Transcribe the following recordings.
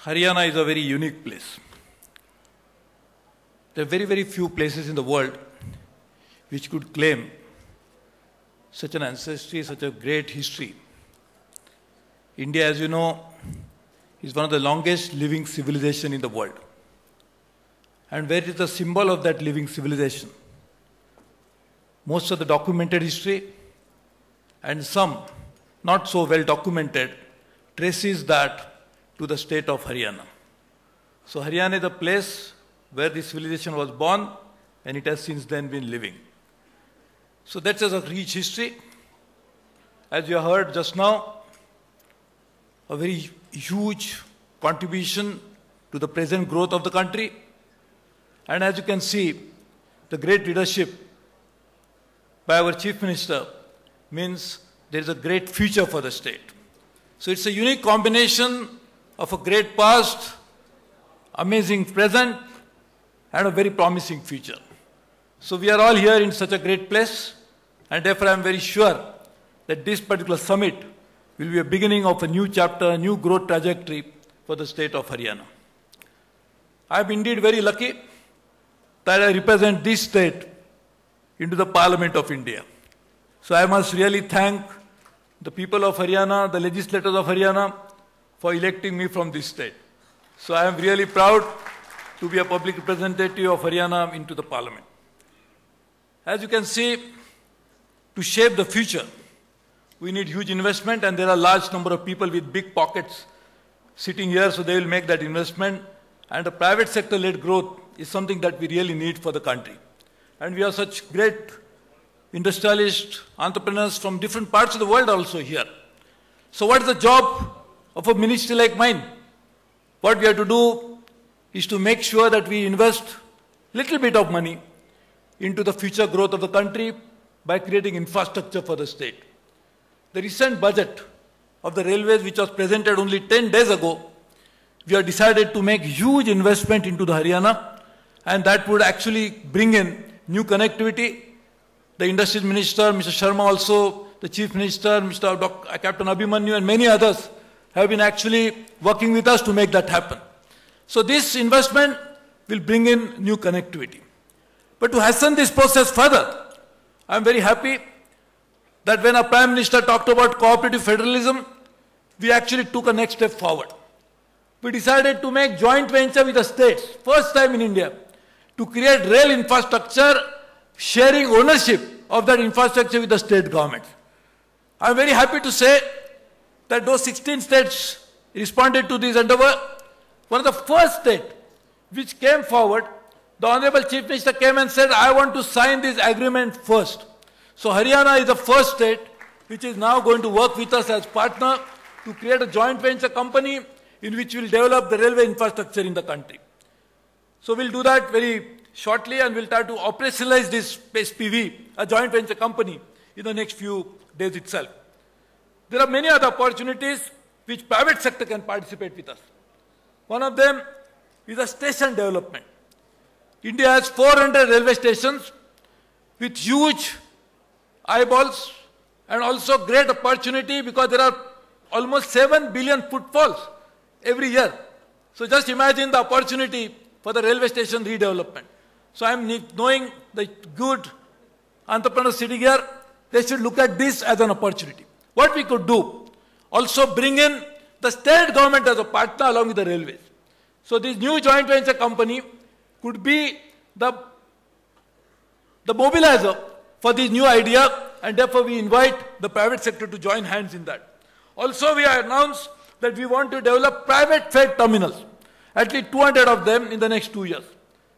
Haryana is a very unique place. There are very, very few places in the world which could claim such an ancestry, such a great history. India, as you know, is one of the longest living civilization in the world. And where is the symbol of that living civilization? Most of the documented history and some not so well documented traces that to the state of Haryana. So Haryana is the place where this civilization was born and it has since then been living. So that's a rich history. As you heard just now, a very huge contribution to the present growth of the country. And as you can see, the great leadership by our Chief Minister means there is a great future for the state. So it's a unique combination of a great past, amazing present, and a very promising future. So we are all here in such a great place, and therefore I am very sure that this particular summit will be a beginning of a new chapter, a new growth trajectory for the state of Haryana. I am indeed very lucky that I represent this state into the Parliament of India. So I must really thank the people of Haryana, the legislators of Haryana, for electing me from this state. So I am really proud to be a public representative of Haryana into the Parliament. As you can see, to shape the future, we need huge investment, and there are a large number of people with big pockets sitting here, so they will make that investment. And the private sector-led growth is something that we really need for the country. And we have such great industrialists, entrepreneurs from different parts of the world also here. So what is the job of a ministry like mine? What we have to do is to make sure that we invest little bit of money into the future growth of the country by creating infrastructure for the state. The recent budget of the railways, which was presented only 10 days ago, we have decided to make huge investment into the Haryana, and that would actually bring in new connectivity. The Industries Minister, Mr. Sharma also, the Chief Minister, Captain Abhimanyu, and many others have been actually working with us to make that happen. So this investment will bring in new connectivity. But to hasten this process further, I am very happy that when our Prime Minister talked about cooperative federalism, we actually took a next step forward. We decided to make joint venture with the states, first time in India, to create rail infrastructure, sharing ownership of that infrastructure with the state government. I am very happy to say that those 16 states responded to this endeavor. One of the first states which came forward, the Honorable Chief Minister came and said, I want to sign this agreement first. So Haryana is the first state which is now going to work with us as partner to create a joint venture company in which we will develop the railway infrastructure in the country. So we'll do that very shortly, and we'll try to operationalize this SPV, a joint venture company, in the next few days itself. There are many other opportunities which private sector can participate with us. One of them is a station development. India has 400 railway stations with huge eyeballs and also great opportunity because there are almost 7 billion footfalls every year. So just imagine the opportunity for the railway station redevelopment. So I am knowing the good entrepreneurs sitting here, they should look at this as an opportunity. What we could do, also bring in the state government as a partner along with the railways. So this new joint venture company could be the mobilizer for this new idea, and therefore we invite the private sector to join hands in that. Also we have announced that we want to develop private freight terminals, at least 200 of them in the next 2 years.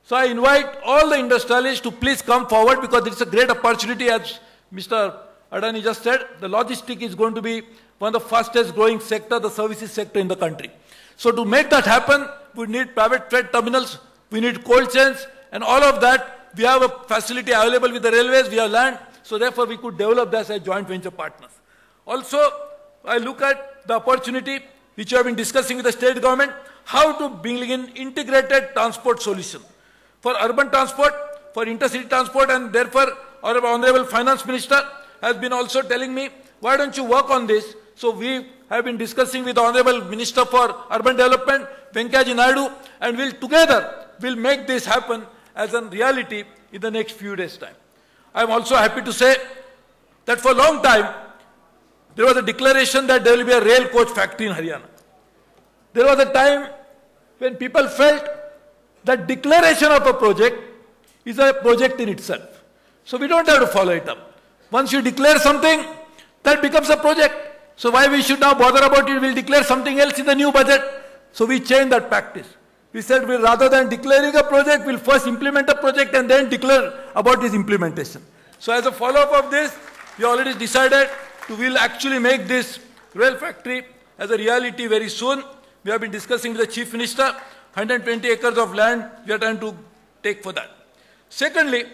So I invite all the industrialists to please come forward because it's a great opportunity. As Mr. Adani just said, the logistics is going to be one of the fastest growing sector, the services sector in the country. So to make that happen, we need private freight terminals, we need cold chains, and all of that. We have a facility available with the railways, we have land, so therefore we could develop this as joint venture partners. Also, I look at the opportunity which we have been discussing with the state government, how to bring in integrated transport solution for urban transport, for intercity transport, and therefore our Honorable Finance Minister has been also telling me, why don't you work on this? So we I have been discussing with the Honorable Minister for Urban Development, Venkaiah Naidu, and we'll make this happen as a reality in the next few days' time. I am also happy to say that for a long time, there was a declaration that there will be a rail coach factory in Haryana. There was a time when people felt that declaration of a project is a project in itself. So we don't have to follow it up. Once you declare something, that becomes a project. So why we should now bother about it? We'll declare something else in the new budget. So we changed that practice. We said, rather than declaring a project, we'll first implement a project and then declare about its implementation. So as a follow-up of this, we already decided we'll actually make this rail factory as a reality very soon. We have been discussing with the Chief Minister, 120 acres of land we are trying to take for that. Secondly,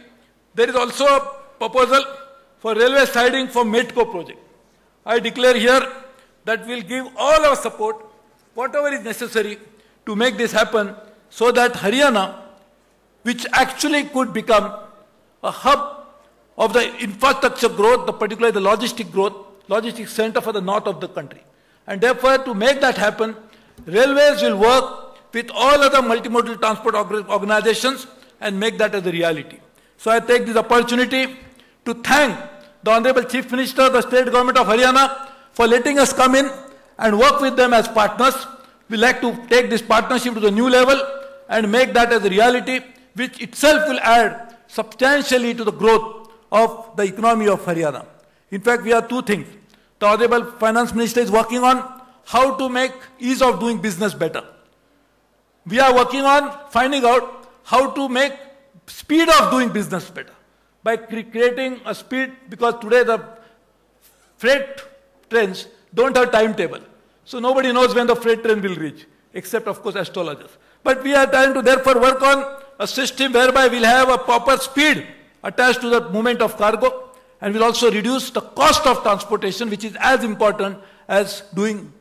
there is also a proposal for railway siding for Medco project. I declare here that we'll give all our support, whatever is necessary, to make this happen so that Haryana, which actually could become a hub of the infrastructure growth, particularly the logistic center for the north of the country. And therefore, to make that happen, railways will work with all other multimodal transport organizations and make that as a reality. So I take this opportunity to thank the Honorable Chief Minister, the State Government of Haryana, for letting us come in and work with them as partners. We like to take this partnership to the new level and make that as a reality, which itself will add substantially to the growth of the economy of Haryana. In fact, we have two things. The Honorable Finance Minister is working on how to make ease of doing business better. We are working on finding out how to make speed of doing business better by creating a speed, because today the freight trains don't have timetable. So nobody knows when the freight train will reach, except of course astrologers. But we are trying to therefore work on a system whereby we'll have a proper speed attached to the movement of cargo, and will also reduce the cost of transportation, which is as important as doing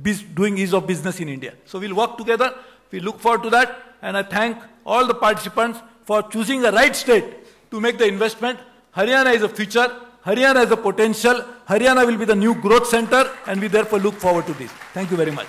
ease of business in India. So we'll work together. We look forward to that, and I thank all the participants for choosing the right state to make the investment. Haryana is a future. Haryana has a potential. Haryana will be the new growth center, and we therefore look forward to this. Thank you very much.